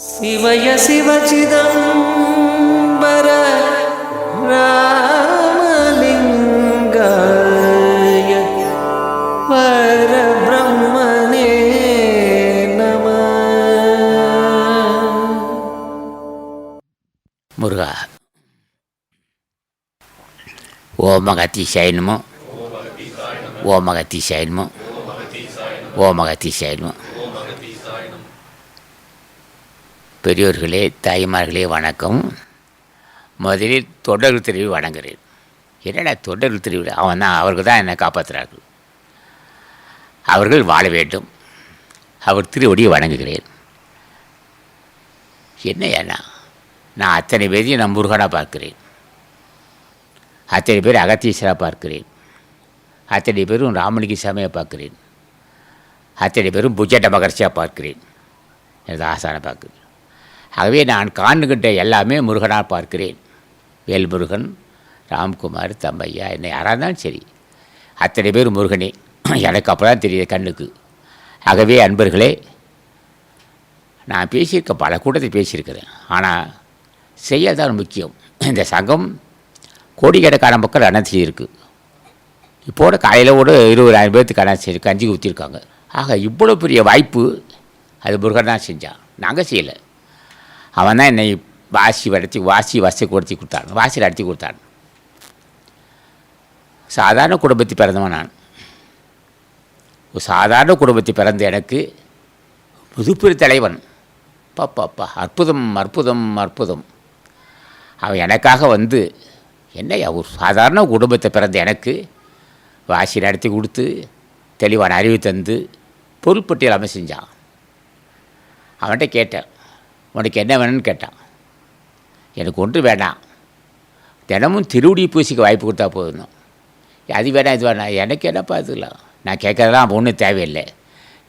சிவய சிவசிதம்பர ராமலிங்காய பரபிரம்மனே நம. முருகா ஓமகத்தீசாய நமோ, ஓமகத்தீசாய நமோ, ஓமகத்தீசாய நமோ. பெரியோர்களே, தாய்மார்களே, வணக்கம். முதலில் தொடர் திருவி வணங்குகிறேன். என்னடா தொடர் திருவி? அவர்கள் தான் என்னை காப்பாற்றுறார்கள். அவர்கள் வாழ வேண்டும். அவர் திருவடியை வணங்குகிறேன். என்ன நான் அத்தனை பேரையும் நான் முருகனாக பார்க்கிறேன், அத்தனை பேர் அகத்தீஸ்வராக பார்க்கிறேன், அத்தனை பேரும் ராமலிங்க சாமியை பார்க்கிறேன், அத்தனை பேரும் புஜட்ட மகர்ஷியாக பார்க்கிறேன், எனது ஆசானை பார்க்கிறேன். ஆகவே நான் காணுகின்ற எல்லாமே முருகனாக பார்க்கிறேன். வேல்முருகன், ராம்குமார், தம்பையா, என்னை யாராக இருந்தாலும் சரி, அத்தனை பேர் முருகனே. எனக்கு அப்போ தான் தெரியுது கண்ணுக்கு. ஆகவே அன்பர்களே, நான் பேசியிருக்கேன், பல கூட்டத்தில் பேசியிருக்கிறேன். ஆனால் செய்யதான் முக்கியம். இந்த சங்கம் கோடிக்கணக்கான மக்கள் அண்ணன் செய்திருக்கு. இப்போட காலையில் கூட 20,000 பேர்த்துக்கு அண்ணன் செய்து கஞ்சி ஊற்றிருக்காங்க. ஆக இவ்வளோ பெரிய வாய்ப்பு அது முருகன் தான் செஞ்சான், நாங்கள் செய்யலை. அவன் தான் என்னை வாசி கொடுத்தி கொடுத்தான், வாசியில் அடித்து கொடுத்தான். சாதாரண குடும்பத்தில் பிறந்தவன் நான். ஒரு சாதாரண குடும்பத்தில் பிறந்த எனக்கு முதுப்பெரு தலைவன். பாப்பா, அற்புதம் அற்புதம் அற்புதம். அவன் எனக்காக வந்து என்னையா ஒரு சாதாரண குடும்பத்தை பிறந்த எனக்கு வாசி நடத்தி கொடுத்து தெளிவான அறிவு தந்து பொருட்பட்டியல் அமைஞ்சான். அவன்கிட்ட கேட்டேன், உனக்கு என்ன வேணும்னு கேட்டான். எனக்கு ஒன்று வேண்டாம், தினமும் திருவடி பூசிக்க வாய்ப்பு கொடுத்தா போதும். அது வேணாம் இது வேணாம், எனக்கு என்னப்பா இதுலாம், நான் கேட்குறதெல்லாம் ஒன்றும் தேவையில்லை.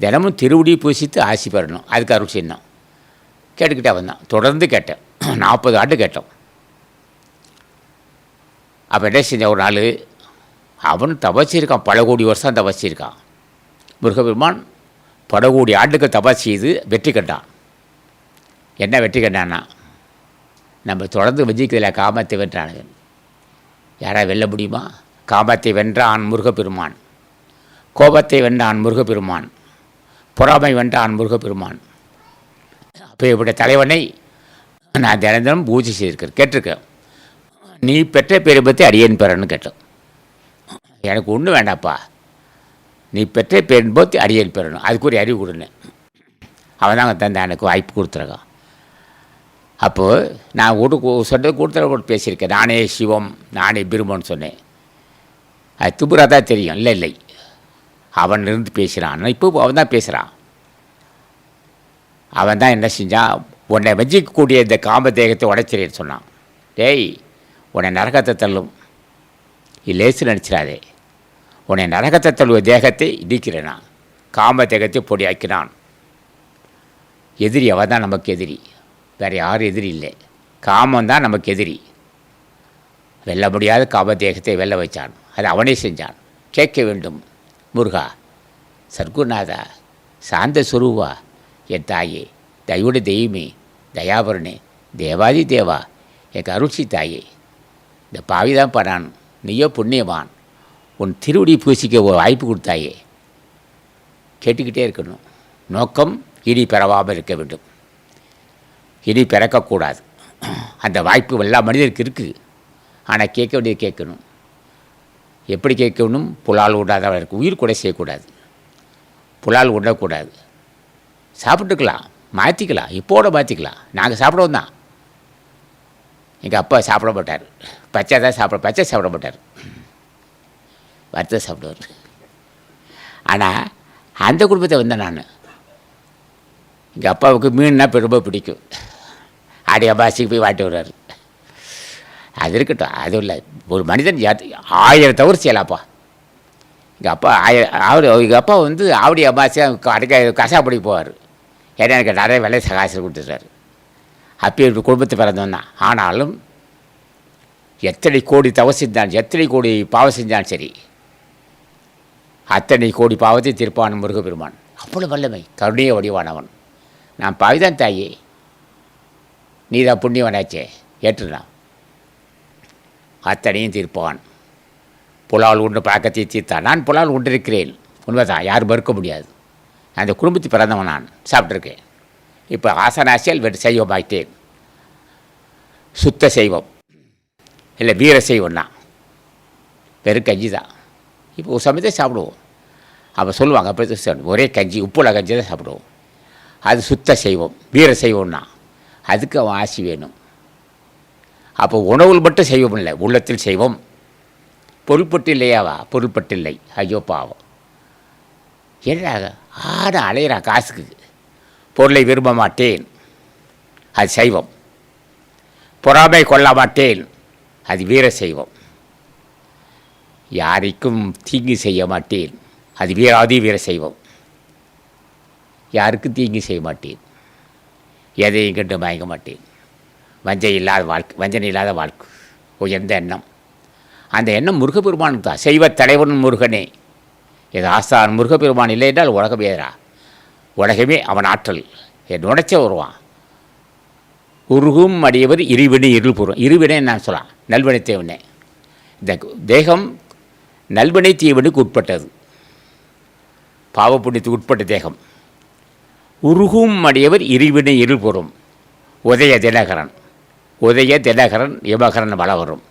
தினமும் திருவடி பூசித்து ஆசி பெறணும், அதுக்கு அருள் செய்யணும். கேட்டுக்கிட்டே வந்தான். தொடர்ந்து கேட்டேன், 40 ஆண்டு கேட்டோம். அப்போ என்ன செஞ்ச ஒரு நாள், அவன் தபசிருக்கான், பல கோடி வருஷம் தபசிருக்கான். முருகபெருமான் பல கோடி ஆண்டுக்கு தபஸ் செய்து வெற்றி கண்டான். என்ன வெற்றி கண்டான்னா, நம்ம தொடர்ந்து வஞ்சிக்கிறதுல காமத்தை வென்றானவன். யாராவது வெல்ல முடியுமா? காமத்தை வென்றான் முருகப்பெருமான், கோபத்தை வென்றான் முருகப்பெருமான், பொறாமை வென்றான் முருகப்பெருமான். அப்போ இப்படி தலைவனை நான் தினம் பூஜை செய்திருக்கேன். கேட்டிருக்கேன், நீ பெற்ற பேரை பற்றி அடியேன் பெறன்னு கேட்டோம். எனக்கு ஒன்றும் வேண்டாப்பா, நீ பெற்ற பேரின் போத்து அடியேன் பெறணும், அதுக்கு ஒரு அறிவு கொடுன்னு. அவன் தான் தந்தை எனக்கு வாய்ப்பு கொடுத்துருக்கான். அப்போது நான் சொன்னது கொடுத்துற கூட பேசியிருக்கேன். நானே சிவம், நானே பிரம்மன்னு சொன்னேன். அது துபுரா தான் தெரியும். இல்லை அவன் இருந்து பேசுகிறான். இப்போ அவன் தான் பேசுகிறான். அவன் தான் என்ன செஞ்சான், உன்னை வஞ்சிக்கக்கூடிய இந்த காம தேகத்தை உடைச்சிறேன்னு சொன்னான். டேய், உன்னை நரகத்தை தள்ளும், லேசு நினச்சிடாதே. உன்னை நரகத்தை தள்ளுவ தேகத்தை இடிக்கிறேனா, காம தேகத்தை பொடியாக்கினான். எதிரி அவன் தான் நமக்கு எதிரி, வேறு யாரும் எதிரி இல்லை. காமம் தான் நமக்கு எதிரி. வெல்ல முடியாத காம தேகத்தை வெல்ல வைச்சான். அது அவனே செஞ்சான். கேட்க வேண்டும், முருகா, சர்க்குநாதா, சாந்த சுரூவா, என் தாயே, தயுட தெய்வமே, தயாபரணே, தேவாதி தேவா, எனக்கு அருட்சி தாயே, இந்த பாவிதான் படான், நீயோ புண்ணியவான், உன் திருவடி பூசிக்க ஒரு வாய்ப்பு கொடுத்தாயே. கேட்டுக்கிட்டே இருக்கணும். நோக்கம் இனி பெறவாமல் இருக்க வேண்டும், இனி பிறக்கக்கூடாது. அந்த வாய்ப்பு எல்லா மனிதருக்கு இருக்குது. ஆனால் கேட்க வேண்டியது கேட்கணும். எப்படி கேட்கணும்? புலால் உண்டாதான் இருக்குது. உயிர் கூட செய்யக்கூடாது, புலால் உண்ணக்கூடாது. சாப்பிட்டுக்கலாம், மாற்றிக்கலாம், இப்போட மாற்றிக்கலாம். நாங்கள் சாப்பிடுவோம் தான். எங்கள் அப்பா சாப்பிட மாட்டார், பச்சை தான் பச்சை சாப்பிட மாட்டார், வறுத்த சாப்பிடுவார். ஆனால் அந்த குடும்பத்தை வந்தேன் நான். எங்கள் அப்பாவுக்கு மீன்னா ரொம்ப பிடிக்கும். ஆடி அபாசிக்கு போய் வாட்டி விடுறாரு. அது இருக்கட்டும், அது இல்லை. ஒரு மனிதன் 1000 தவறு செய்யலாப்பா. எங்கள் அப்பா எங்கள் அப்பா வந்து ஆவடி அபாசியாக அடைக்க கசாப்படி போவார். ஏன்னா எனக்கு நிறைய வேலை சகாசம் கொடுத்துட்டாரு. அப்போ குடும்பத்தை பிறந்தவன் தான். ஆனாலும் எத்தனை கோடி தவறு செஞ்சான், எத்தனை கோடி பாவம் செஞ்சான் சரி, அத்தனை கோடி பாவத்தை தீர்ப்பான் முருகப்பெருமான். அவ்வளோ வல்லமை, கருணைய வடிவானவன். நான் பாவிதான் தாயே, நீ தான் புண்ணியவனாச்சே ஏற்றுனான். அத்தனையும் தீர்ப்பான். புலால் உண்டு பழக்கத்தை தீர்த்தான். நான் புலால் உண்டிருக்கிறேன், உண்மைதான், யாரும் மறுக்க முடியாது. அந்த குடும்பத்தை பிறந்தவன் நான், சாப்பிட்ருக்கேன். இப்போ ஆசனாசியால் வெறு செய்வமாயிட்டேன். சுத்த செய்வம் இல்லை வீர செய்வம்னா வெறும் கஞ்சி தான். இப்போ ஒரு சமயத்தை சாப்பிடுவோம். அப்போ சொல்லுவாங்க அப்போ ஒரே கஞ்சி உப்புல கஞ்சி தான் சாப்பிடுவோம். அது சுத்த செய்வம் வீர செய்வம்னா அதுக்கு அவன் ஆசி வேணும். அப்போ உணவில் மட்டும் செய்வம் இல்லை, உள்ளத்தில் செய்வம். பொருள்பட்டு இல்லையாவா? பொருள்பட்டு இல்லை. ஐயோ பாவம், என்ன ஆட அலையிறான் காசுக்கு. பொருளை விரும்ப மாட்டேன், அது செய்வம். பொறாமை கொள்ள மாட்டேன், அது வீர செய்வம். யாருக்கும் தீங்கு செய்ய மாட்டேன், அது வீர செய்வம். யாருக்கும் தீங்கு செய்ய மாட்டேன், எதையும் கண்டு மயங்க மாட்டேன். வஞ்சனை இல்லாத வாழ்க்கை உயர்ந்த எண்ணம். அந்த எண்ணம் முருகப்பெருமானுக்கு தான். செய்வ தலைவன் முருகனே. இது ஆசான் முருகப்பெருமான் இல்லை என்றால் உலகம் ஏறா. உலகமே அவன் ஆற்றல். என் உடைச்ச வருவான். உருகும் அடியவர் இருவினை இருள் பூர்வம். இருவினை நான் சொல்லலாம், நல்வினை தேவனே. இந்த தேகம் நல்வினை தீவனுக்கு உட்பட்டது, பாவப்புண்ணியத்துக்கு உட்பட்ட தேகம். உருகும் அடியவர் இருவினை இருள் பூர்வம். உதய தினகரன் யமகரன் வள வரும்.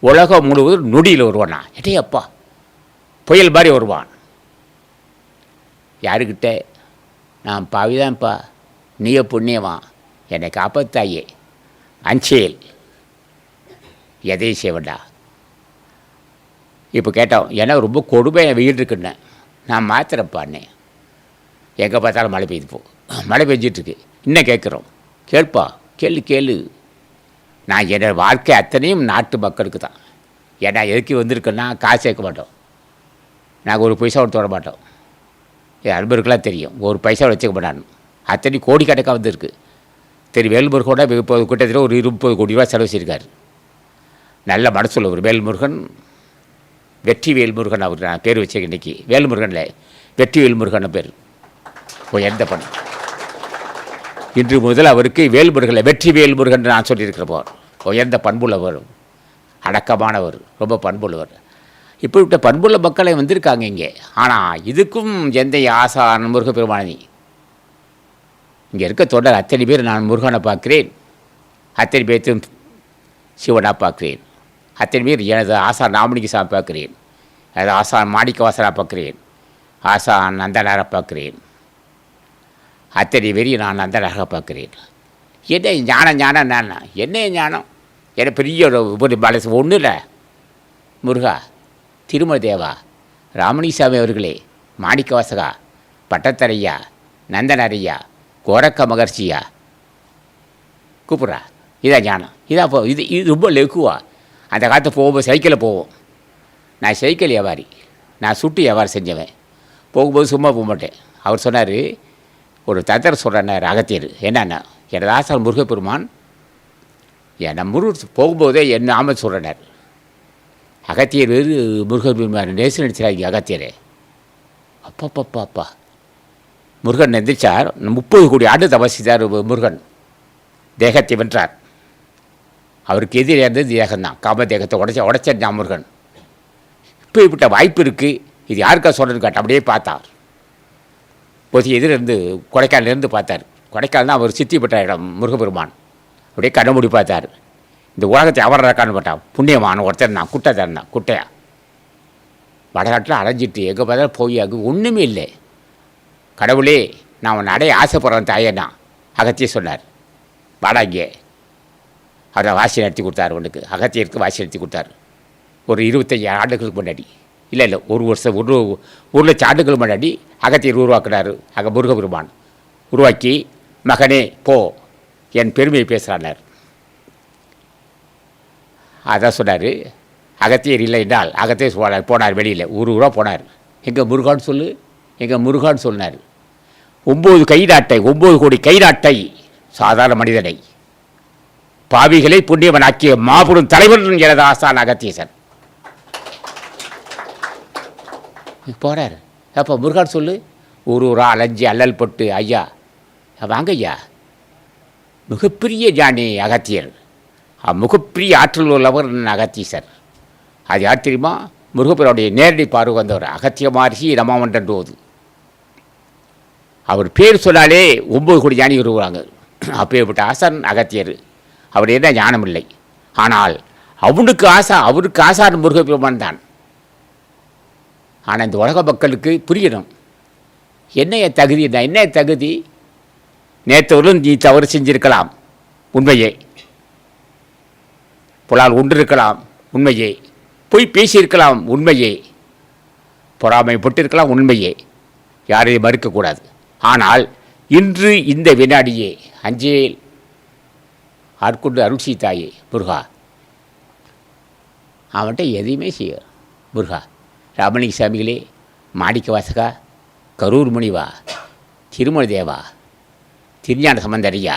உலகம் முழுவதும் நொடியில் வருவானா. எட்டையப்பா புயல் மாதிரி வருவான். யாருக்கிட்ட? நான் பாவிதான்ப்பா, நீய புண்ணியவான், என்னை காப்பாத்தாயே, அஞ்சேல், எதையும் செய்வண்டா. இப்போ கேட்டோம், ஏன்னா ரொம்ப கொடுமை வெயில் இருக்குன்னு. நான் மாத்திரப்பான்னே. எங்கே பார்த்தாலும் மழை பெய்யுது. மழை பெஞ்சிட்ருக்கு. இன்னும் கேட்குறோம், கேள்ப்பா, கேளு. நான் என்னோடய வாழ்க்கை அத்தனையும் நாட்டு மக்களுக்கு தான். ஏன்னா எதுக்கு வந்திருக்குன்னா காசு சேர்க்க மாட்டோம், நாங்கள் ஒரு பைசா கொடுத்து வர மாட்டோம். என் அன்பருக்கெல்லாம் தெரியும், ஒரு பைசா வச்சுக்க மாட்டான்னு. அத்தனை கோடிக்கணக்காக வந்திருக்கு. வேல்முருகனோட இப்போ கிட்டத்தட்ட ஒரு 20 கோடி ரூபா செலவு செய்திருக்காரு. நல்ல மனசுள்ள ஒரு வேல்முருகன், வெற்றி வேல்முருகன். அவர் நான் பேர் வச்சேன் இன்றைக்கி. வேல்முருகனில் வெற்றி வேல்முருகன் பேர். எந்த பண்ண இன்று முதல் அவருக்கு வேல்முருகனில் வெற்றி வேல்முருகன் நான் சொல்லியிருக்கிறப்போ உயர்ந்த பண்புள்ளவர், அடக்கமானவர், ரொம்ப பண்புள்ளவர். இப்படிப்பட்ட பண்புள்ள மக்களை வந்திருக்காங்க இங்கே. ஆனால் இதுக்கும் எந்த ஆசான் முருகப்பெருமானி இங்கே இருக்க தொடர் அத்தனை பேர் நான் முருகனை பார்க்கிறேன், அத்தனை பேர்த்தும் சிவனாக பார்க்கிறேன், அத்தனை பேர் எனது ஆசான் நாமணிக்கு சாமி பார்க்கிறேன், எனது ஆசான் மாணிக்கவாசனாக பார்க்கிறேன், ஆசான் நந்தனாரை பார்க்கிறேன், அத்தனை பேரையும் நான் நந்தனாக பார்க்கிறேன். என்ன ஞானம் நான் என்ன ஞானம்? எனக்கு பெரிய ஒரு மனசு ஒன்றும் இல்லை. முருகா, திருமல தேவா, ராமணிசாமி அவர்களே, மாணிக்கவாசகா, பட்டத்தரையா, நந்தனரையா, கோரக்க மகர்ஷியா கூப்பிட்றா. இதான் ஞானம். இதான் இது ரொம்ப லெகுவா. அந்த காலத்தை போகும்போது சைக்கிளில் போவோம். நான் சைக்கிள் வியாபாரி, நான் சுட்டு வியாபாரம் செஞ்சவன். போகும்போது சும்மா போக மாட்டேன். அவர் சொன்னார், ஒரு தந்திர சொல்கிறார் அகத்தியர். என்னன்னா, எனது ஆசான் முருகப்பெருமான் என் போகும்போதே என்ன ஆம சொல்கிறார். அகத்தியர் முருகப்பெருமான் நேசம் நடிச்சாங்க அகத்தியரே. அப்பா முருகன் எந்திரிச்சார். 30 கோடி ஆண்டு தபசித்தார் முருகன். தேகத்தை வென்றார். அவருக்கு எதிரே இருந்தது தேகம்தான். காம தேகத்தை உடைச்சார் முருகன். இப்போ இப்பட்ட வாய்ப்பு இருக்குது, இது யாருக்கா சொல்கிறதுன்னு கேட்டால் அப்படியே பார்த்தார். போய் எதிரிருந்து கொடைக்கானலேருந்து பார்த்தார். கொடைக்கானல் தான் அவர் சித்தி பெற்ற இடம் முருகப்பெருமான். அப்படியே கண்ணமூடி பார்த்தார். இந்த உலகத்தை அவரை காணப்பட்டான். புண்ணியமான ஒருத்தர் நான் குட்டை தரேன், குட்டையா வடநாட்டில் அலைஞ்சிட்டு எங்கே பார்த்தாலும் போய் அங்கே ஒன்றுமே இல்லை. கடவுளே, நான் உன்னை அடைய ஆசைப்படுறேன் தாயேன்னா அகத்திய சொன்னார். வாடாங்கே அவரை வாசி நடத்தி கொடுத்தார். ஒன்றுக்கு அகத்தியருக்கு வாசி நடத்தி கொடுத்தார். ஒரு 25 ஆண்டுகளுக்கு முன்னாடி, இல்லை ஒரு வருஷம், 1 லட்சம் ஆண்டுகளுக்கு முன்னாடி அகத்தியர் உருவாக்குனார். அங்கே முருகப்பெருமான் உருவாக்கி, மகனே போ, என் பெருமையை பேசுகிறார். அதான் சொன்னார். அகத்தியர் இல்லை என்றால் அகத்தியர் போனார் வெளியில், ஊரா போனார். எங்கள் முருகான்னு சொல்லு, எங்கள் முருகான்னு சொன்னார். 9 கைநாட்டை, 9 கோடி கைநாட்டை, சாதாரண மனிதனை பாவிகளை புண்ணியவனாக்கிய மாபெரும் தலைவர் எனது ஆசான் அகத்தியசன் போகிறார். அப்போ முருகான் சொல்லு, ஊரா அலைஞ்சி அல்லல் பட்டு, ஐயா வாங்க ஐயா, மிகப்பெரிய ஞானி அகத்தியர், மிகப்பெரிய ஆற்றல் உள்ளவர் அகத்தீசர். அது யார் தெரியுமா? முருகப்பெருமானுடைய நேரடி பார்வை வந்தவர். அகத்திய மகரிஷி ரமாமன்றோது. அவர் பேர் சொன்னாலே 9 கோடி ஞானி வருவாங்க. அப்பேற்பட்ட ஆசான் அகத்தியர். அவர் என்ன ஞானம் இல்லை, ஆனால் அவருக்கு ஆசான் முருகப்பெருமான் தான். ஆனால் இந்த உலக மக்களுக்கு புரியணும், என்ன தகுதி தான், என்ன தகுதி. நேற்றவர்களும் நீ தவறு செஞ்சிருக்கலாம், உண்மையே. புலால் உண்டிருக்கலாம், உண்மையே. பொய் பேசியிருக்கலாம், உண்மையே. பொறாமைப்பட்டிருக்கலாம், உண்மையே. யாரையும் மறுக்கக்கூடாது. ஆனால் இன்று இந்த வினாடியே அஞ்சேல் ஆட்கொண்டு அருள் செய்தாயே முருகா. அவன்கிட்ட எதையுமே செய்ய முருகா. ராமலிங்க சாமிகளே, மாணிக்க வாசகா, கரூர் முனிவா, திருமண தேவா, திருஞான சம்பந்தரையா,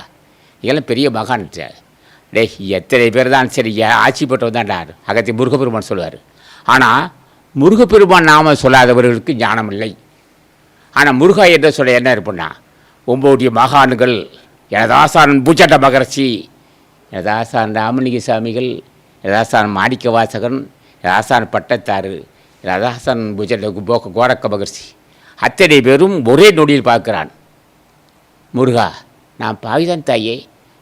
இதெல்லாம் பெரிய மகான். டே, எத்தனை பேர் தான் சரி ஆட்சி பெற்றவன் தான்டார் அகத்திய முருகப்பெருமான் சொல்லுவார். ஆனால் முருகப்பெருமான் நாம சொல்லாதவர்களுக்கு ஞானம் இல்லை. ஆனால் முருகா என்ற சொல்ல என்ன இருப்புன்னா, 9 மகான்கள், எனதாசான் பூச்சட்ட மகரிஷி, எனதாசான் ராமலிங்க சாமிகள், எனதாசான் மாணிக்க வாசகன், எனதாசான் பட்டத்தாறு, எனதாசான் பூச்சட்ட கோரக்க மகரிஷி, அத்தனை பேரும் ஒரே நொடியில் பார்க்கிறான். முருகா, நான் பாவிதான் தாயே,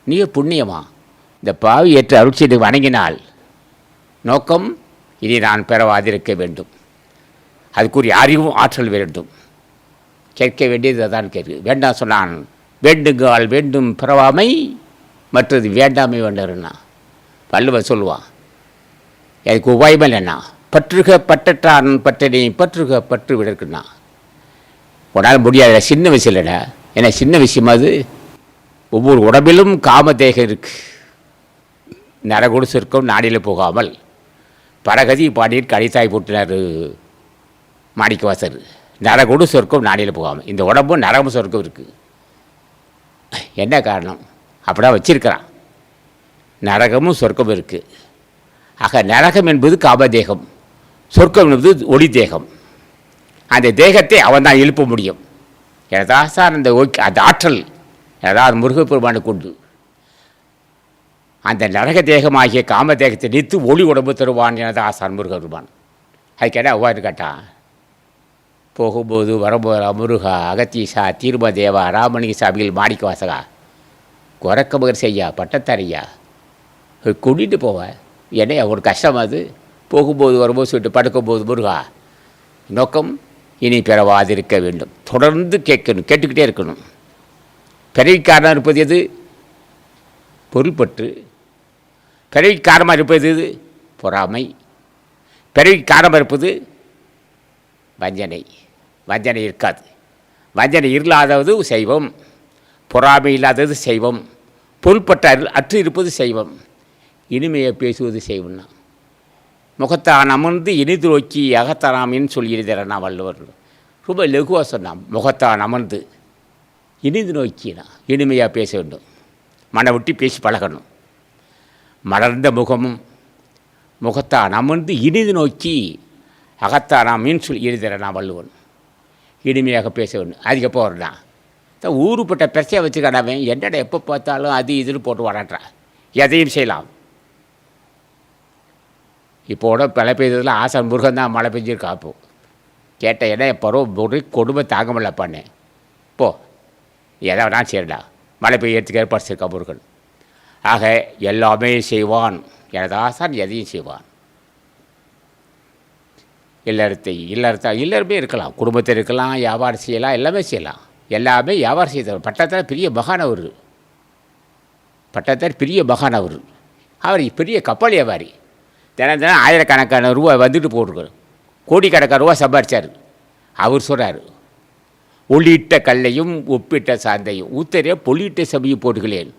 நீயே புண்ணியமா. இந்த பாவி ஏற்று அருட்செய்து வணங்கினால் நோக்கம் இனி நான் பெறவாதிருக்க வேண்டும். அதுக்குரிய அறிவும் ஆற்றல் வேண்டும். கேட்க வேண்டியது தான் கேட்கு. வேண்டாம் சொன்னான், வேண்டுங்கால் வேண்டும் பிறவாமை, மற்றது வேண்டாமை வேண்டருன்னா வள்ளுவர் சொல்லுவான். எனக்கு உபாயம் இல்லைன்னா, பற்றுக பற்றற்றான் பற்றனை பற்றுக பற்று விடக்குன்னா. உன்னால் முடியாத சின்ன விஷயம் இல்லைடா. ஏன்னா சின்ன விஷயம் அது. ஒவ்வொரு உடம்பிலும் காமதேகம் இருக்குது. நரகொடு சொர்க்கம் நாடியில் போகாமல் பரகதி பாடியில் கடித்தாய் போட்டினார் மாணிக்கவாசர். நரகொடு சொர்க்கம் நாடியில் போகாமல். இந்த உடம்பும் நரகம் சொர்க்கம் இருக்குது. என்ன காரணம்? அப்படிதான் வச்சிருக்கிறான். நரகமும் சொர்க்கமும் இருக்குது. ஆக நரகம் என்பது காமதேகம், சொர்க்கம் என்பது ஒளி தேகம். அந்த தேகத்தை அவன் தான் எழுப்ப முடியும். ஏதாசான் அந்த ஆற்றல் ஏதாவது முருகப்பெருமானுக்கு உண்டு. அந்த நரக தேகமாகிய காமதேகத்தை நிறுத்து ஒளி உடம்பு தருவான் எனது ஆசான் முருகப்பெருமான். அதுக்கு என்ன அவ்வாறு கேட்டான்? போகும்போது வரும்போது முருகா, அகத்தீசா, தீர்ம தேவா, ராமலிங்க சாமிகள், மாணிக்க வாசகா, குரக்க மகரிஷி ஐயா, பட்டத்தாரியா, கூட்டிகிட்டு போவேன். என்ன ஒரு கஷ்டம் அது. போகும்போது வரும்போது சொல்லிட்டு படுக்கும்போது முருகா, நோக்கம் இனி பெறவாதிருக்க வேண்டும். தொடர்ந்து கேட்கணும், கேட்டுக்கிட்டே இருக்கணும். பிறவிக்காரணம் இருப்பது எது? பொருள்பற்று. பிறவி காரணமாக இருப்பது எது? பொறாமை. பிறவி காரணமாக இருப்பது வஞ்சனை. வஞ்சனை இருக்காது. வஞ்சனை இல்லாதது சைவம், பொறாமை இல்லாதது சைவம், பொருள்பற்ற அற்று இருப்பது சைவம். இனிமையை பேசுவது செய்வம்னா. முகத்தான் அமர்ந்து இனிது நோக்கி அகத்தானாமின்னு சொல்லி எழுதுறேன்னா வள்ளுவர். ரொம்ப லகுவாக சொன்னான். முகத்தான் அமர்ந்து இனிது நோக்கினா இனிமையாக பேச வேண்டும். மன விட்டு பேசி பழகணும். மலர்ந்த முகமும் முகத்தான் அமர்ந்து இனிது நோக்கி அகத்தானாமின்னு சொல்லி எழுதுறேன்னா வள்ளுவன். இனிமையாக பேச வேண்டும். அதுக்கப்புறம் வரலாம் தான் ஊருப்பட்ட பிரச்சனை வச்சுக்காடாமே. என்னடா எப்போ பார்த்தாலும் அது இதுன்னு போட்டு வராட்டான். எதையும் செய்யலாம். இப்போட மழை பெய்ததில் ஆசான் முருகன் தான் மழை பெஞ்சிருக்கா. அப்போது கேட்ட இடம் எப்போவும் ஒரு கொடுமை தாங்க முடியலப்பானே. போ, எதை நான் செய்யடா. மழை பெய்யறதுக்கு ஏற்பாடு முருகன். ஆக எல்லாமே செய்வான் எனது ஆசான், எதையும் செய்வான். இல்லறமே இருக்கலாம், குடும்பத்தில் இருக்கலாம், வியாபாரம் செய்யலாம், எல்லாமே செய்யலாம். எல்லாமே வியாபாரம் செய்தவர். பட்டத்தார் பெரிய மகான் அவர். பட்டத்தார் பெரிய மகான் அவர். அவர் பெரிய கப்பல் வியாபாரி. தினம் தினம் ஆயிரக்கணக்கான ரூபா வந்துட்டு போட்டிருக்காரு. கோடிக்கணக்கான ரூபா சம்பாரிச்சார். அவர் சொல்கிறார், ஒளியிட்ட கல்லையும் ஒப்பிட்ட சாந்தையும் ஊத்தறிய பொலியிட்ட சபையும் போட்டுகளேன்.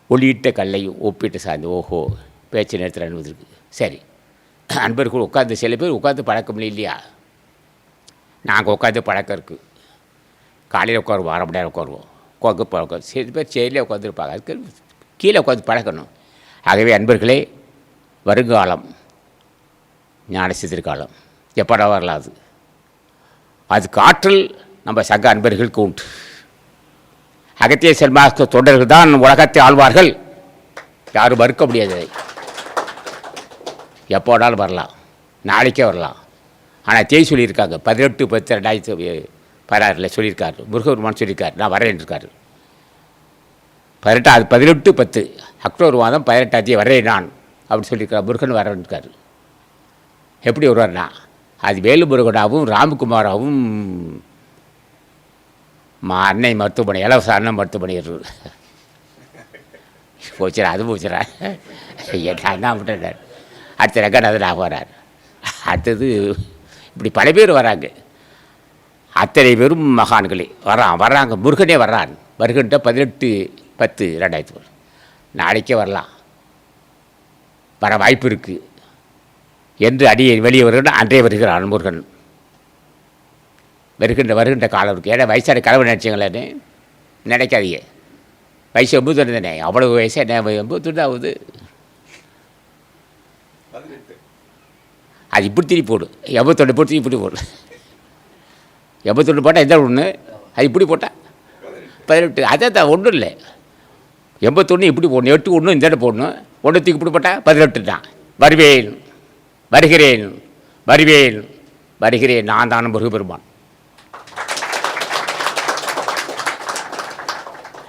ஒளியிட்ட கல்லையும் ஒப்பிட்ட சாந்தை. ஓஹோ, பேச்சு நேரத்தில் அனுபவத்திற்கு சரி. அன்பர்கள் உட்காந்து, சில பேர் உட்காந்து பழக்கம் இல்லையா? நாங்கள் உட்காந்து பழக்கம் இருக்குது. காலையில் உட்காருவோம், 1/2 மணி நேரம் உட்காருவோம். உட்காந்து பழக்கம். சில பேர் செயலே உட்காந்துருப்பாங்க. அதுக்கு கீழே உட்காந்து பழக்கணும். ஆகவே அன்பர்களே, வருங்காலம் ஞானசித்திரகாலம் எப்படா வரலாது. அதுக்கு ஆற்றல் நம்ம சக அன்பர்களுக்கு உண்டு. அகத்திய செல்வாக்கு தொண்டர்கள் தான் உலகத்தை ஆழ்வார்கள். யாரும் மறுக்க முடியாது. எப்போ வேணாலும் வரலாம், நாளைக்கே வரலாம். ஆனால் தேதி சொல்லியிருக்காங்க 18/10/2016 சொல்லியிருக்காரு. முருகபெருமான் சொல்லியிருக்காரு, நான் வரேன் இருக்காரு. 18/10 அக்டோபர் மாதம் 18 வரேன் நான் அப்படின்னு சொல்லியிருக்காரு. முருகன் வரேன் இருக்காரு. எப்படி வருவார்னா அது வேலு முருகனாகவும் ராமகுமாராகவும் அன்னை மருத்துவமனை இலவச அண்ணன் மருத்துவமனை போச்சுரா, அது போச்சுரா. என்ன விட்டார். அடுத்த ரங்கநாதன் வரார். அடுத்தது இப்படி பல பேர் வராங்க. அத்தனை பேரும் மகான்களே வர்றாங்க. முருகனே வர்றான். வருகின்ற 18/10/2000 நாளைக்கே வரலாம், வர வாய்ப்பு இருக்குது என்று அடியை வெளியே வருகின்ற அன்றே வருகிறான் முருகன். வருகின்ற காலம் இருக்குது. ஏன்னா வயசான கனவு நினச்சிங்களேன்னு நினைக்காதீங்க. வயசு 80 தானே, அவ்வளவு வயசு என்ன 80 ஆகுது. அது இப்படி திருப்பி போடு. 81 போட்டு இப்படி போடு. 81 போட்டால் எந்த ஒன்று, அது இப்படி போட்டால் 18. அதே தான் ஒன்றும் இல்லை. 81 இப்படி போடணும், 8 ஒன்று இந்த போடணும். ஒன்றுத்துக்கு இப்படி போட்டால் 18 தான். வருவேன், வருகிறேன், வருவேன், வருகிறேன். நான் தான் முருகபெருமான்.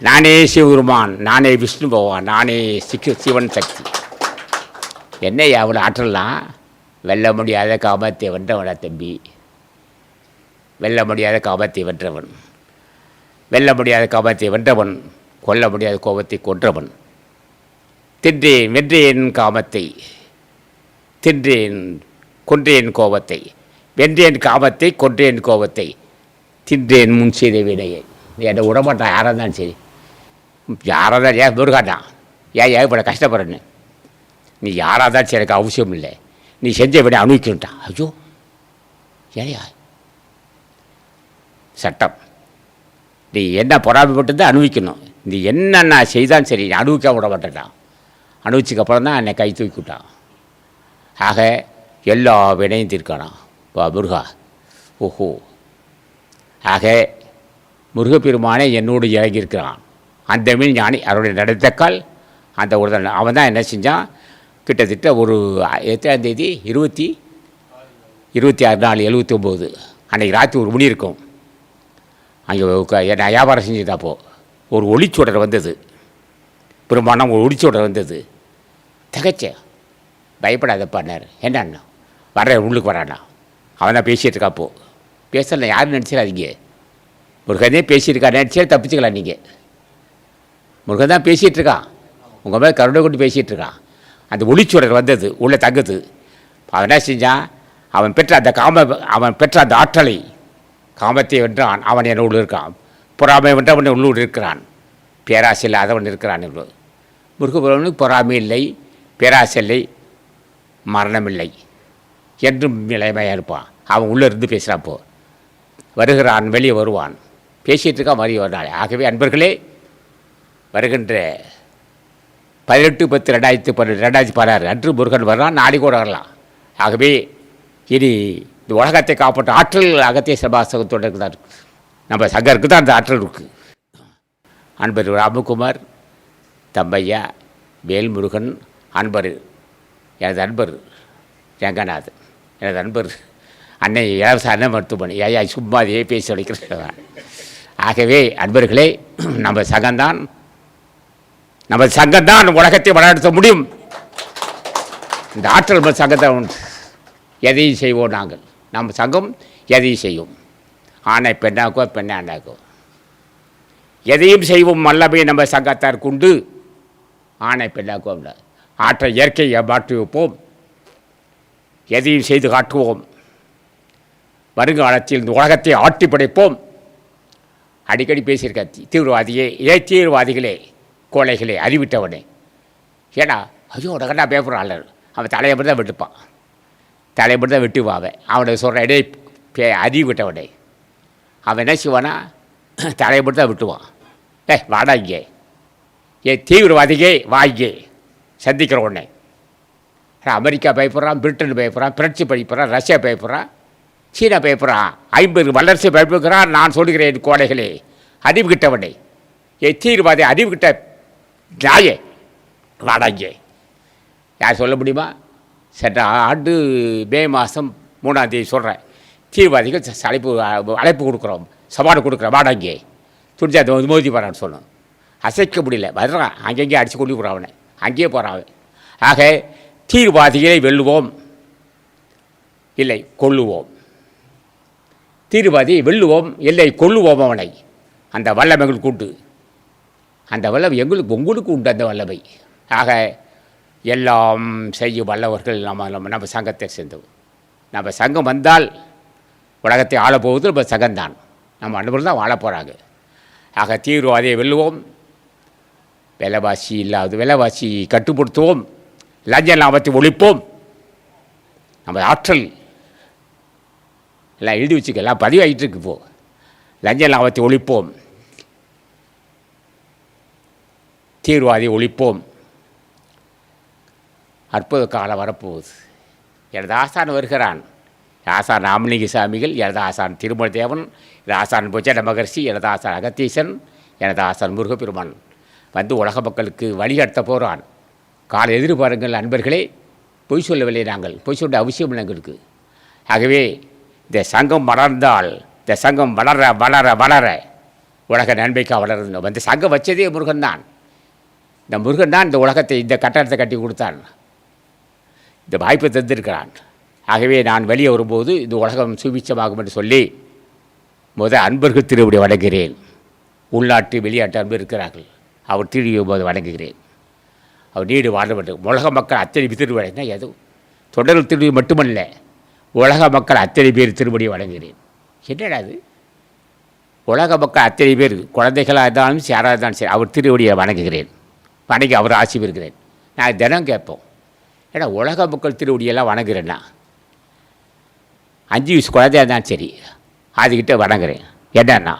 நானே சிவபெருமான், நானே விஷ்ணு பகவான், நானே சிவன் சக்தி. என்ன அவ்வளோ ஆற்றலாம்? வெல்ல முடியாத காமத்தை வென்றவனா தம்பி. வெல்ல முடியாத காமத்தை வென்றவன், வெல்ல முடியாத காமத்தை வென்றவன், கொல்ல முடியாத கோபத்தை கொன்றவன். தின்றேன் வென்றேன் காமத்தை, தின்றேன் கொன்றேன் கோபத்தை, வென்றேன் காமத்தை கொன்றேன் கோபத்தை, தின்றேன் முன் செய்த வினையை. என்னை விடமாட்டான் யாராக இருந்தாலும் சரி. யாராக தான் ஏன் முருகாட்டான், ஏன் இவ்வளோ கஷ்டப்படுறேன்னு. நீ யாராக தான் சரி, எனக்கு அவசியம் இல்லை. நீ செஞ்ச விட அனுபவிக்கணுட்டான். ஐயோ ஏயா சட்டம். நீ என்ன பொறாமைப்பட்டு தான் அனுபவிக்கணும். நீ என்னென்ன செய்தாலும் சரி, நீ அனுபவிக்க விட மாட்டேட்டான். அனுபவிச்சதுக்கப்புறம் தான் என்னை கை தூக்கிவிட்டான். ஆக எல்லா வினையும் தீர்க்கானா வா முருகா. ஓஹோ. ஆக முருகப்பெருமானே என்னோடு இறங்கியிருக்கிறான். அந்த மீன் ஞானி அவருடைய நடத்தக்கால் அந்த ஒரு அவன் தான் என்ன செஞ்சான். கிட்டத்தட்ட ஒரு எத்தனாம் தேதி 26/4/79 அன்றைக்கி ராத்திரி ஒரு மணி இருக்கும். அங்கே நான் வியாபாரம் செஞ்சுதாப்போ ஒரு ஒளிச்சுடர் வந்தது. பெரும்பாலும் ஒரு ஒளிச்சுடர் வந்தது. திகச்சேன். பயப்படாதப்பான்னார். என்னண்ணா வர்றேன், உள்ளுக்கு வராண்ணா. அவன் தான் பேசிகிட்டு இருக்காப்போ. பேசல யாரும் நினச்சிடாதீங்க. முருகனே பேசியிருக்கா நினச்சே தப்பிச்சுக்கலாம். நீங்கள் முருகன் தான் பேசிகிட்டு இருக்கான், உங்கள் மேலே கருணை கொண்டு பேசிகிட்டு இருக்கான். அந்த ஒளிச்சுடர் வந்தது, உள்ளே தங்குது. அவன் என்ன செஞ்சான், அவன் பெற்ற அந்த ஆற்றலை, காமத்தை வென்றான். அவன் என்னோடு இருக்கான். பொறாமை வென்றவன் உள்ளூர் இருக்கிறான். பேராசை இல்லாதவன் இருக்கிறான். முருகபெருமானுக்கு பொறாமை இல்லை, பேராசை இல்லை, மரணம் இல்லை, என்றும் நிலைமையாக இருப்பான். அவன் உள்ளே இருந்து பேசுகிறாப்போ வருகிறான், வெளியே வருவான், பேசிகிட்டு இருக்கான், மறி வருநாள். ஆகவே அன்பர்களே, வருகின்ற 18/10/2016 அன்று முருகன் வர்றான். நாளை கூட வரலாம். ஆகவே இனி இந்த உலகத்தை காப்பாற்ற ஆற்றல் அகத்திய சபாசகத்தோடு தான் இருக்குது. நம்ம சங்கருக்கு தான் அந்த ஆற்றல் இருக்குது. அன்பர் ராமகுமார், தம்பையா, வேல்முருகன், அன்பர் எனது அன்பர் ரங்கநாதன், எனது அன்பர் அன்னை இலவச அன்னை மருத்துவமனை. ஐயா சும்மா அதே பேசி வலிக்கிறேன். ஆகவே அன்பர்களே, நம்ம சங்கம்தான் உலகத்தை வளர்த்த முடியும். இந்த ஆற்றல் நம்ம சங்கத்தான் உண்டு. எதையும் செய்வோம் நாங்கள். நம்ம சங்கம் எதையும் செய்யும். ஆணை பெண்ணாக்கோ, பெண்ணை ஆண்டாக்கோ எதையும் செய்வோம். வல்லமை நம்ம சங்கத்தாருக்கு உண்டு. ஆணை பெண்ணாக்கோ ஆற்றல் இயற்கையை மாற்றி வைப்போம். எதையும் செய்து காட்டுவோம். வருங்காலத்தில் இந்த உலகத்தை ஆட்டி படைப்போம். அடிக்கடி பேசியிருக்க தீவிரவாதிகளே, கோழைகளே, அறிவிட்டவனே. ஏன்னா ஐயோ உடனே பேப்பர் அவன் தலையை மட்டும் தான் வெட்டுப்பான். தலையை மட்டும் தான் வெட்டுவான். அவனை சொல்கிற இடை அறிவிட்டவனே. அவன் என்ன செய்வானா, தலையை மட்டும் தான் வெட்டுவான். வாடா இங்கே, தீவிரவாதிகே வாங்கே சந்திக்கிற உடனே. அமெரிக்கா பயப்படுறான், பிரிட்டன் பயப்படுறான், பிரெஞ்சு பயப்படுறான், ரஷ்யா பயப்படுறான், சீனா பயப்படுறான், 50 வல்லரசு பயப்படுகிறான். நான் சொல்கிறேன் கோடைகளே, அறிவு கிட்டவனே, தீவிரவாதி அறிவுக்கிட்ட நாயே வாடாங்கே யார் சொல்ல முடியுமா? சென்ற ஆண்டு மே மாதம் 3ஆம் தேதி சொல்கிறேன், தீவிரவாதிகள் அழைப்பு கொடுக்குறோம், சவாடு கொடுக்குறோம், வாடாங்கே துணிஞ்சா மோதி போகிறான்னு சொல்லணும். அசைக்க முடியல, வர்றான், அங்கங்கே அடித்து கொண்டு போகிறான், அவனை அங்கேயே போகிறான். ஆக தீவிரவாதிகளை வெல்லுவோம், இல்லை கொல்லுவோம். தீவிரவாதியை வெல்லுவோம், இல்லை கொல்லுவோம் அவனை. அந்த வல்லமை எங்களுக்கு உண்டு, அந்த வல்லமை உங்களுக்கு உண்டு அந்த வல்லமை. ஆக எல்லாம் செய்யும் வல்லவர்கள் நம்ம சங்கத்தை சேர்ந்தோம். நம்ம சங்கம் வந்தால் உலகத்தை ஆளப்போவது நம்ம சங்கம்தான், நம்ம அனுபவம் தான் வாழ போகிறாங்க. ஆக தீவிரவாதியை வெல்லுவோம், விலைவாசி கட்டுப்படுத்துவோம், லஞ்ச லாபத்தை ஒழிப்போம். நம்ம ஆற்றல் எல்லாம் எழுதி வச்சுக்க, எல்லாம் பதிவாகிட்டு இருக்கு. இப்போது லஞ்ச லாபத்தை ஒழிப்போம், தீவிரவாதியை ஒழிப்போம். அற்புத காலம் வரப்போகுது. எனது ஆசான் வருகிறான், ஆசான் ராமலிங்க சாமிகள், எனது ஆசான் திருமல தேவன், எனது ஆசான் புஜட மகர்ஷி, எனது ஆசான் அகத்தீசன், எனது ஆசான் முருகப்பெருமான் வந்து உலக மக்களுக்கு வழிகாட்ட போகிறான். காலை எதிர்பாருங்கள் நண்பர்களே. பொய் சொல்லவில்லை, நாங்கள் பொய் சொல்ல அவசியம் இல்லை எங்களுக்கு. ஆகவே இந்த சங்கம் வளர்ந்தால், இந்த சங்கம் வளர வளர வளர உலக நன்மைக்காக வளர்ந்து இந்த சங்கம் வச்சதே முருகன் தான். இந்த முருகன் தான் இந்த உலகத்தை, இந்த கட்டடத்தை கட்டி கொடுத்தான், இந்த வாய்ப்பை தந்திருக்கிறான். ஆகவே நான் வெளியே வரும்போது இந்த உலகம் சுபிச்சமாகும் என்று சொல்லி அன்பர்கள் திருவடி வணங்குகிறேன். உள்நாட்டு வெளிநாட்டு அன்பர் இருக்கிறார்கள், அவர் திருவியும் போது வணங்குகிறேன். அவர் நீடு வாழ வேண்டும். உலக மக்கள் அத்தனை திருவடினா எதுவும் தொடர்கள் திருவடி மட்டுமல்ல, உலக மக்கள் அத்தனை பேர் திருவடியை வணங்குகிறேன். என்னடா அது? உலக மக்கள் அத்தனை பேர், குழந்தைகளாக இருந்தாலும் யாராக இருந்தாலும் சரி, அவர் திருவடியை வணங்குகிறேன், வணங்கி அவர் ஆசி பெறுகிறேன். நான் தினம் கேட்போம், ஏன்னா உலக மக்கள் திருவடியெல்லாம் வணங்குறேன்னா 5 வயசு குழந்தையாக இருந்தாலும் சரி அதுக்கிட்ட வணங்குறேன். என்னன்னா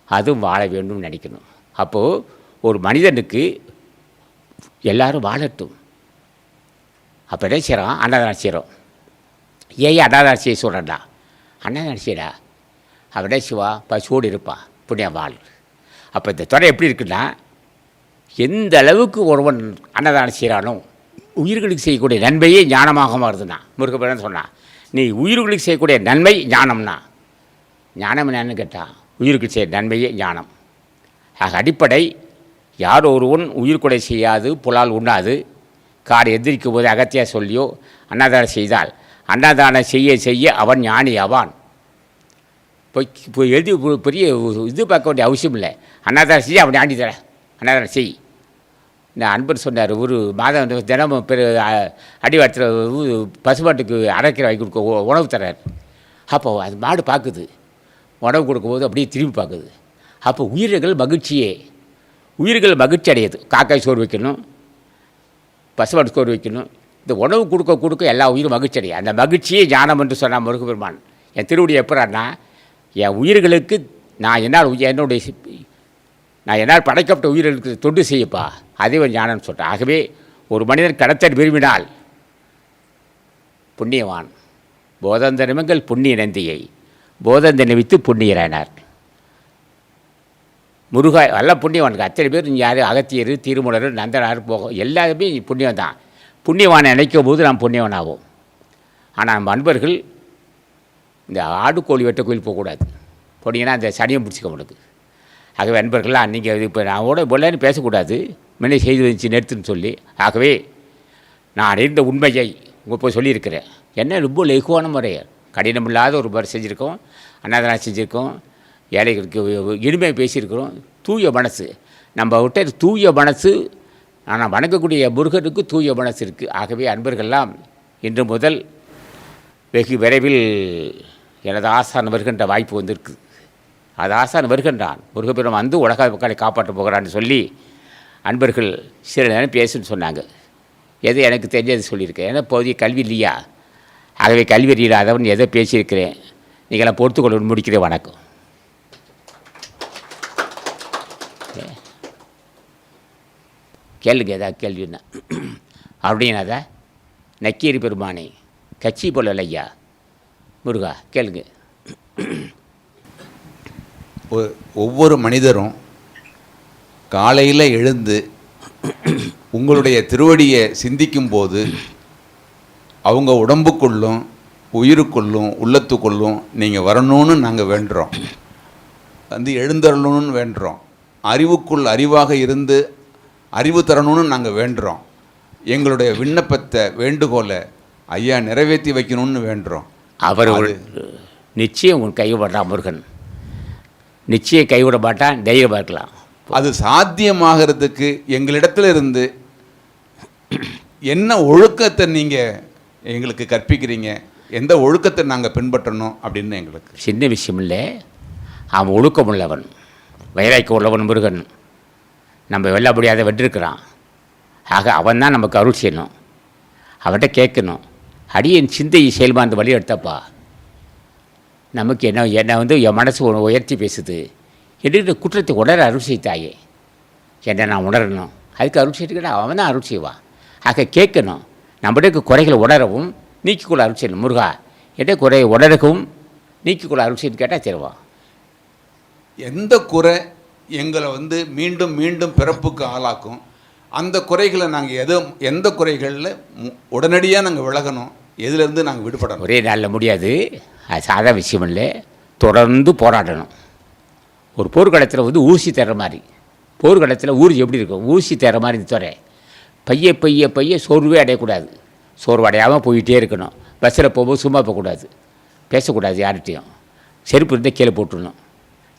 அதுவும் வாழ வேண்டும்னு நினைக்கணும். அப்போது ஒரு மனிதனுக்கு எல்லோரும் வாழட்டும். அப்போ என்ன செய்கிறோம்? அன்னதானம் செய்கிறோம். ஏன் அன்னதானம் செய்ய சொல்கிறேன்டா? அன்னதானம் செய்யடா, அவனே சிவா பசுவோடு இருப்பான், புண்ணியம் வாழ். அப்போ இந்த துறை எப்படி இருக்குன்னா, எந்த அளவுக்கு ஒருவன் அன்னதானம் செய்கிறானோ உயிர்களுக்கு செய்யக்கூடிய நன்மையே ஞானமாக மாறுதுன்னா, முருகப்பெருமான் சொன்னான், நீ உயிர்களுக்கு செய்யக்கூடிய நன்மை ஞானம்னா. ஞானம் என்னன்னு கேட்டால், உயிருக்கு செய்ய நன்மையே ஞானம். ஆக அடிப்படை, யார் ஒருவன் உயிர்கொலை செய்யாது, புலால் உண்ணாது, காடு எந்திரிக்கும் போது அகத்தியா சொல்லியோ அன்னதானம் செய்தால், அன்னதானம் செய்ய செய்ய அவன் ஞானி ஆவான். இப்போ எழுதி பெரிய இது பார்க்க வேண்டிய அவசியம் இல்லை. அன்னதானம் செய்ய அவன் ஞானி தர, அன்னதானம் செய். இந்த அன்பர் சொன்னார், ஒரு மாதம் தினமும் அடிவாரத்தில் பசுமாட்டுக்கு அரைக்கிற வாங்கி கொடுக்க உணவு தர்றார். அப்போ அது மாடு பார்க்குது, உணவு கொடுக்கும்போது அப்படியே திரும்பி பார்க்குது. அப்போ உயிர்கள் மகிழ்ச்சியே, உயிர்கள் மகிழ்ச்சி அடையுது. காக்காய் சோறு வைக்கணும், பசுமாட்டு சோறு வைக்கணும், இந்த உணவு கொடுக்க கொடுக்க எல்லா உயிரும் மகிழ்ச்சி அடையும். அந்த மகிழ்ச்சியே ஞானம் என்று சொன்னால் முருகப்பெருமான். என் திருவடி எப்படான்னா, என் உயிர்களுக்கு நான் என்னால் படைக்கப்பட்ட உயிர்களுக்கு தொண்டு செய்யப்பா, அதே ஒரு ஞானம் சொல்கிறேன். ஆகவே ஒரு மனிதன் கடத்தல் விரும்பினால் புண்ணியவான். போதந்தனமங்கள் புண்ணிய நந்தியை போதந்தனை வித்து புண்ணியரானார். முருகா நல்ல புண்ணியவானுக்கு அத்தனை பேர் யார், அகத்தியர், திருமூலர், நந்தனார் போகும், எல்லாருமே புண்ணியம் தான். புண்ணியவானை நினைக்கும் போது நாம் புண்ணியவனாகும். ஆனால் நம்ம அன்பர்கள் இந்த ஆடு கோழி வெட்ட கோயில் போகக்கூடாது, போனீங்கன்னா அந்த சனியம் பிடிச்சிக்க முடியுது. ஆகவே அன்பர்கள்லாம் நீங்கள் இப்போ நான் போலன்னு பேசக்கூடாது, முன்னே செய்து வந்துச்சு நிறுத்துன்னு சொல்லி. ஆகவே நான் அறிந்த உண்மையை உங்கள் போய் சொல்லியிருக்கிறேன். என்ன ரொம்ப லெகுவான முறை, கடினமில்லாத ஒரு முறை செஞ்சுருக்கோம், அன்னதானம் செஞ்சுருக்கோம், ஏழைகளுக்கு இனிமையாக பேசியிருக்கிறோம். தூய மனசு நம்ம விட்ட தூய மனசு, ஆனால் வணங்கக்கூடிய முருகனுக்கு தூய மனசு இருக்குது. ஆகவே அன்பர்கள்லாம் இன்று முதல் வெகு விரைவில் எனது ஆசான் வருகின்ற வாய்ப்பு வந்திருக்கு. அது ஆசான் வருகின்றான், முருகப்பெருமான் வந்து உலக மக்களை காப்பாற்ற போகிறான்னு சொல்லி அன்பர்கள் சில நேரம் பேசுன்னு சொன்னாங்க. எது எனக்கு தெரிஞ்சது சொல்லியிருக்கேன். ஏன்னா போதிய கல்வி இல்லையா, ஆகவே கல்வி இல்லாதவன் எதை பேசியிருக்கிறேன். நீங்களாம் பொறுத்துக்கொள்ள முடிக்கிறேன். வணக்கம். கேளுங்க ஏதாவது கேள்வின்னா அப்படின்னாத நக்கீரி பெருமானே கட்சி போல ஐயா முருகா கேளுங்க. ஒவ்வொரு மனிதரும் காலையில் எழுந்து உங்களுடைய திருவடியை சிந்திக்கும் போது அவங்க உடம்புக்குள்ளும் உயிருக்குள்ளும் உள்ளத்துக்குள்ளும் நீங்கள் வரணும்னு நாங்கள் வேண்டுறோம். வந்து எழுந்தரணும்னு வேண்டுறோம். அறிவுக்குள் அறிவாக இருந்து அறிவு தரணும்னு நாங்கள் வேண்டுறோம். எங்களுடைய விண்ணப்பத்தை வேண்டுகோளை ஐயா நிறைவேற்றி வைக்கணும்னு வேண்டுறோம். அவர் நிச்சயம் உன் கைவிடுறான் முருகன், நிச்சயம் கைவிட மாட்டான், தைரியமாக இருக்கலாம். அது சாத்தியமாகிறதுக்கு எங்களிடத்துல இருந்து என்ன ஒழுக்கத்தை நீங்கள் எங்களுக்கு கற்பிக்கிறீங்க, எந்த ஒழுக்கத்தை நாங்கள் பின்பற்றணும் அப்படின்னு எங்களுக்கு சின்ன விஷயம் இல்லை. அவன் ஒழுக்கம் உள்ளவன், வைராக்கியம் உள்ளவன் முருகன். நம்ம வெல்ல முடியாத வென்றிருக்கிறான். ஆக அவன் தான் நமக்கு அருள் செய்யணும், அவன்கிட்ட கேட்கணும். அடியேன் சிந்தை செயல்பாந்து வழி எடுத்தப்பா, நமக்கு என்னை வந்து என் மனசு உயர்த்தி பேசுது என்று குற்றத்தை உணர அருள் செய்தாயே, என்னை நான் உணரணும். அதுக்கு அருள் செய்துக்கிட்ட அவன் தான் அருள் செய்வான். ஆக கேட்கணும். நம்முடைய குறைகளை உணரவும் நீக்கிக்கொள்ள அருள் செய்யணும். முருகா என்ற குறையை உணரவும் நீக்கிக்கொள்ள அருள் செய்து கேட்டால் தருவான். எந்த குறை எங்களை வந்து மீண்டும் மீண்டும் பிறப்புக்கு ஆளாக்கும், அந்த குறைகளை நாங்கள் எந்த குறைகளில் உடனடியாக நாங்கள் விலகணும், எதுலேருந்து நாங்கள் விடுபடணும். ஒரே நாளில் முடியாது, அது சாதா விஷயம் இல்லை. தொடர்ந்து போராடணும். ஒரு போர்க்களத்தில் வந்து ஊசி தர்ற மாதிரி, போர்க்களத்தில் ஊர்ஜி எப்படி இருக்கும், ஊசி தர்ற மாதிரி துறை பைய பைய பைய சோர்வே அடையக்கூடாது. சோர்வு அடையாமல் போயிட்டே இருக்கணும். பஸ்ஸில் போகும்போது சும்மா போகக்கூடாது, பேசக்கூடாது யார்கிட்டையும். செருப்பு இருந்தால் கீழே போட்டுடணும்.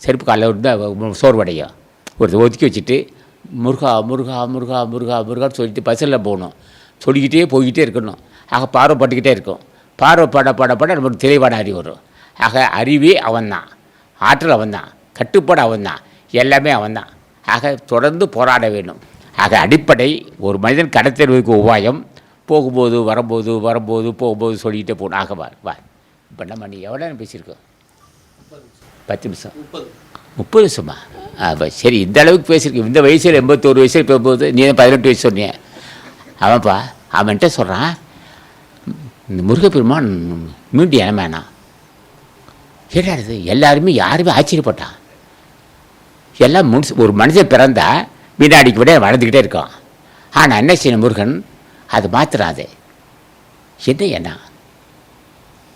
செருப்பு காலையில் இருந்தால் சோர்வடையும். ஒரு ஒதுக்கி வச்சுட்டு முருகா முருகா முருகா முருகா முருகான்னு சொல்லிட்டு பஸ்ஸில் போகணும். சொல்லிக்கிட்டே போய்கிட்டே இருக்கணும். ஆக பார்வை பட்டுக்கிட்டே இருக்கும். பார்வை பட பட பட நமக்கு தெளிவான அறிவு வரும். ஆக அறிவே அவன்தான், ஆற்றல் அவன்தான், கட்டுப்பாடு அவன்தான், எல்லாமே அவன்தான். ஆக தொடர்ந்து போராட வேண்டும். ஆக அடிப்படை ஒரு மனிதன் கடத்தெருவுக்கு உபாயம் போகும்போது வரும்போது வரும்போது போகும்போது சொல்லிக்கிட்டே போகணும். ஆக வா இப்போ நம்ம நீ எவ்வளோ நேரம் பேசியிருக்கோம்? 10 நிமிஷம், 30 நிமிஷமா? சரி, இந்த அளவுக்கு பேசியிருக்கேன். இந்த வயசில் 81 வயசில் போகும்போது நீ தான் 18 வயசு சொன்னேன். அவன்ப்பா அவன்கிட்ட சொல்கிறான், இந்த முருகப்பெருமான் மீண்டும் இனமேனா கேட்டாடுது. எல்லாருமே யாருமே ஆச்சரியப்பட்டான். எல்லாம் ஒரு மனுஷன் பிறந்தா வினாடிக்கு விட வளர்ந்துக்கிட்டே இருக்கான். ஆனால் என்ன செய்யணும் முருகன், அது மாத்திராதே. என்ன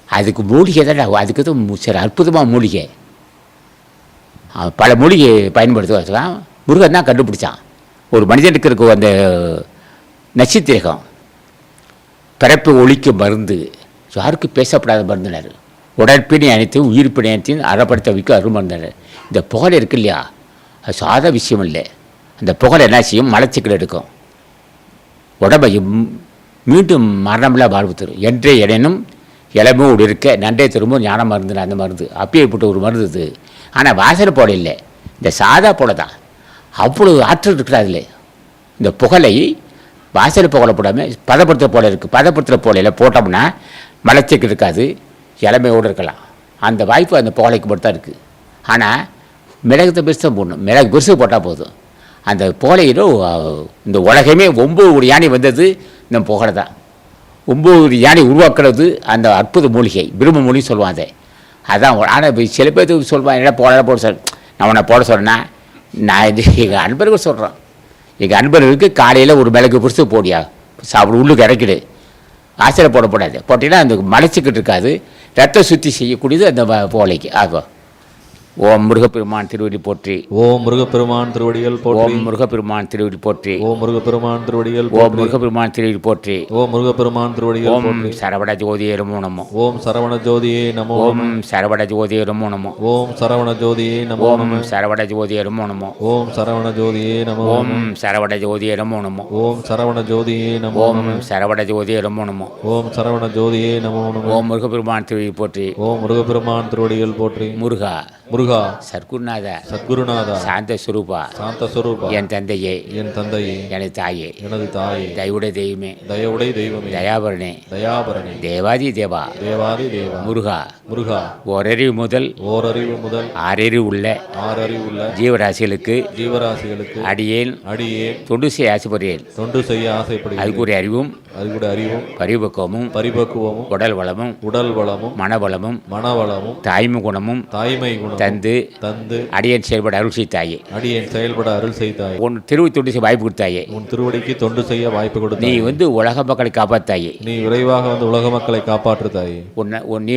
அதுக்கு மூலிகை தான், அதுக்கு தான் சரி அற்புதமாக மூலிகை, பல மூலிகை பயன்படுத்துவான். முருகன் தான் கண்டுபிடிச்சான். ஒரு மனிதனுக்கு இருக்க அந்த நட்சத்திரகம் பிறப்பு ஒழிக்க மருந்து, யாருக்கு பேசப்படாத மருந்தினர், உடற்பிணி அனைத்தையும் உயிர்ப்பிணி அனைத்தையும் அறப்படுத்த வைக்க அருமருந்தினர். இந்த புகழ் இருக்கு இல்லையா, அது சாதா விஷயம் இல்லை. அந்த புகழ் என்ன செய்யும், மலச்சிக்கல் எடுக்கும், உடம்பை மீண்டும் மரணமில்லா வாழ்வு தரும். என்றே எடனும் இளமோடு இருக்க நன்றே திரும்ப ஞானம் மருந்து. அந்த மருந்து அப்பேற்பட்ட ஒரு மருந்து இது. ஆனால் வாசனை போட இல்லை, இந்த சாதா போட தான் அவ்வளோ ஆற்றல் இருக்குது அதில். இந்த புகழை வாசனை புகழை போடாமல் பதப்படுத்துகிற போல இருக்குது. பதப்படுத்துகிற போலையில் போட்டோம்னா மலச்சிக்கல் இருக்காது, இளமையோடு இருக்கலாம். அந்த வாய்ப்பு அந்த புகழைக்கு மட்டும் தான் இருக்குது. ஆனால் மிளகுத்தை பெருசு தான் போடணும், மிளகு பெருசு போட்டால் போதும். அந்த புகழையிலும் இந்த உலகமே 9 யானை வந்தது இந்த புகழை தான். 9 யானை உருவாக்குறது அந்த அற்புத மூலிகை, பிரம்ம மூலிகை சொல்லுவாங்க. அதான். ஆனால் சில பேருக்கு சொல்லுவான், என்ன போட சொல், நான் உன்னை போட சொல்கிறேன்னா, நான் இது எங்கள் அன்பர்கள் சொல்கிறேன். எங்கள் அன்பர்களுக்கு காலையில் ஒரு மிளகு பொறுத்து போடியா சாப்பிட உள்ளுக்கு இறக்கிடு. ஆசிரியர் போடக்கூடாது, போட்டிங்கன்னா அந்த மலைச்சிக்கிட்டு இருக்காது. ரத்த சுத்தி செய்யக்கூடியது அந்த போலைக்கு ஆகும். ஓம் முருகப்பெருமான் திருவடி போற்றி. ஓம் முருகப்பெருமான் திருவடிகள் போற்றி. ஓம் முருகப்பெருமான் திருவடி போற்றி. ஓம் முருகப்பெருமான் திருவடிகள் ஓம் முருகப்பெருமான் திருவடி போற்றி. ஓம் முருகப்பெருமான் திருவடிகள் ஓம் போற்றி. சரவண ஜோதியே நமோ நமோ. ஓம் சரவண ஜோதியே நமோ. ஓம் சரவண ஜோதியே நமோ நமோ. ஓம் சரவண ஜோதியே நமோ. ஓம் சரவண ஜோதியே நமோ நமோ. ஓம் சரவண ஜோதியே நமோ. ஓம் சரவண ஜோதியே நமோ நமோ. ஓம் சரவண ஜோதியே நமோ. ஓம் சரவண ஜோதியே நமோ நமோ. ஓம் சரவண ஜோதியே நமோ நமோ. ஓம் முருகப்பெருமான் திருவடி போற்றி. ஓம் முருகப்பெருமான் திருவடிகள் போற்றி. முருகா முருகா சர்க்குருநாத சத்குருநாதா சாந்த சுரூபா சாந்த சுரூபா என் தந்தையே என் தந்தையே எனது தாயே எனது தாயே தயவுடைய தெய்வமே தயவுடை தெய்வமே தயாபரணே தயாபரணே தேவாதி தேவா தேவாதி தேவா முருகா முருகா ஓரறிவு முதல் ஓரறிவு முதல் ஆறறிவு உள்ள ஆறறிவு உள்ள ஜீவராசிகளுக்கு ஜீவராசிகளுக்கு அடியேன் அடியேன் தொண்டு செய்ய ஆசைப்படுகிறேன். தொண்டு செய்ய ஆசைப்படுகிறேன். அதுக்குரிய அறிவும் அதுகூட அறிவும் பரிபக்குவமும் பரிபக்குவமும் உடல் வளமும் உடல் வளமும் மனவளமும் மனவளமும் தாய்மை குணமும் தாய்மை குணம் தந்து தந்து அடியேன் செயல்பட அருள் செய்தாயே. அடியேன் செயல்பட அருள் செய்தாய். உன் திருவை தொண்டு செய்ய வாய்ப்பு கொடுத்தாயே. உன் திருவடிக்கு தொண்டு செய்ய வாய்ப்பு நீ கொடுத்தாய். வந்து உலக மக்களை காப்பாத்தாயே. நீ விரைவாக வந்து உலக மக்களை காப்பாற்றுதாய். நீ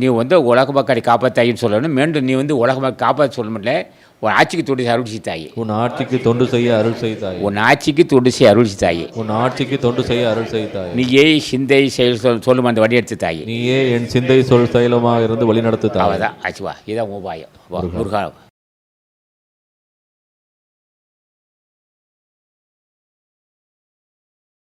வந்து உலக மக்களை காப்பாத்தாயின்னு சொல்லணும். மீண்டும் நீ வந்து உலக மக்களை காப்பாற்ற சொல்ல முடியல. உன் ஆட்சிக்கு தொண்டு செய்ய அருள் செய்தாயே. உன் ஆட்சிக்கு தொண்டு செய்ய அருள் செய்தாய். உன் ஆட்சிக்கு தொண்டு செய்ய அருள் செய்தாயே. உன் ஆட்சிக்கு தொண்டு செய்ய அருள் செய்தாய். நீயே சிந்தை செயல் சொல்லும் அந்த வழி எடுத்து தாயே. நீயே என் சிந்தை சொல் செயலுமாக இருந்து வழிநடத்து தாய். அவதான் ஆச்சுவா. இதான் உபாயம். முருகா.